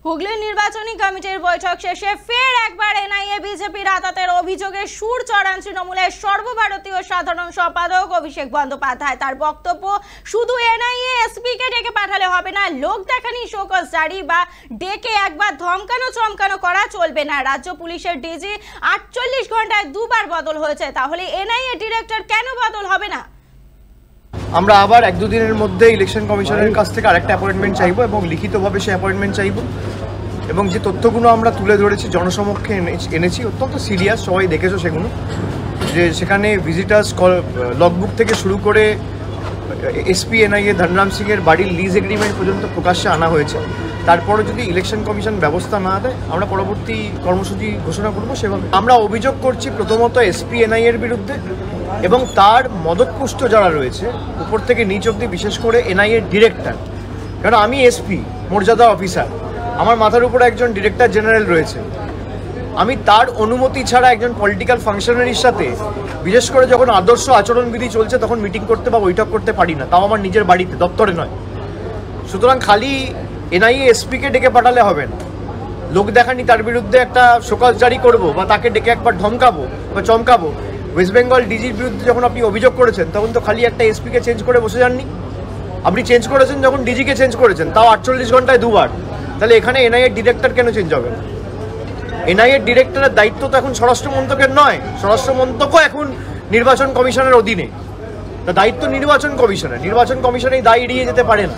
হুগলির নির্বাচনী কমিটির বৈঠক শেষে ফের একবার এনআইএ বিজেপির আতাতের অভিযোগে সুর চড়ান তৃণমূলের সর্বভারতীয় সাধারণ সম্পাদক অভিষেক বন্দ্যোপাধ্যায়। তার বক্তব্য, শুধু এনআইএ এসপিকে ডেকে পাঠালে হবে না, লোক দেখানি শোকজ জারি বা ডেকে একবার ধমকানো চমকানো করা চলবে না। রাজ্য পুলিশের ডিজি 48 ঘন্টায় দুবার বদল হয়েছে, তাহলে এনআইএ ডিরেক্টর কেন বদল হবে না? আমরা আবার 1-2 দিনের মধ্যে ইলেকশন কমিশনের কাছ থেকে আরেকটা অ্যাপয়েন্টমেন্ট চাইবো এবং লিখিতভাবে সেই অ্যাপয়েন্টমেন্ট চাইবো। এবং যে তথ্যগুলো আমরা তুলে ধরেছি, জনসমক্ষে এনেছি, অত্যন্ত সিরিয়াস, সবাই দেখেছো সেগুলো, যে সেখানে ভিজিটার্স লগবুক থেকে শুরু করে এসপি এনআইএ ধনরাম সিংয়ের বাড়ির লিজ এগ্রিমেন্ট পর্যন্ত প্রকাশ্যে আনা হয়েছে। তারপরে যদি ইলেকশন কমিশন ব্যবস্থা না দেয়, আমরা পরবর্তী কর্মসূচি ঘোষণা করবো সেভাবে। আমরা অভিযোগ করছি প্রথমত এসপি এনআইএর বিরুদ্ধে এবং তার মদতপুষ্ট যারা রয়েছে উপর থেকে নিচ অব্দি, বিশেষ করে এনআইএর ডিরেক্টর। কারণ আমি এসপি মর্যাদা অফিসার, আমার মাথার উপরে একজন ডিরেক্টর জেনারেল রয়েছে। আমি তার অনুমতি ছাড়া একজন পলিটিক্যাল ফাংশনারির সাথে, বিশেষ করে যখন আদর্শ আচরণবিধি চলছে, তখন মিটিং করতে বা বৈঠক করতে পারি না, তাও আমার নিজের বাড়িতে, দপ্তরে নয়। সুতরাং খালি এনআইএ এসপিকে ডেকে পাঠালে হবে না, লোক দেখানি তার বিরুদ্ধে একটা শোকজ জারি করব বা তাকে ডেকে একবার ধমকাবো বা চমকাবো। ওয়েস্ট বেঙ্গল ডিজির বিরুদ্ধে যখন আপনি অভিযোগ করেছেন, তখন তো খালি একটা এসপিকে চেঞ্জ করে বসে যাননি, আপনি চেঞ্জ করেছেন যখন ডিজিকে চেঞ্জ করেছেন, তাও 48 ঘন্টায় দুবার। তাহলে এখানে এনআইএর ডিরেক্টর কেন চেঞ্জ হবে? এনআইএর ডিরেক্টরের দায়িত্ব তো এখন স্বরাষ্ট্র মন্ত্রকের নয়, স্বরাষ্ট্র মন্ত্রকও এখন নির্বাচন কমিশনের অধীনে। তা দায়িত্ব নির্বাচন কমিশনের, নির্বাচন কমিশন এই দায় এড়িয়ে যেতে পারে না।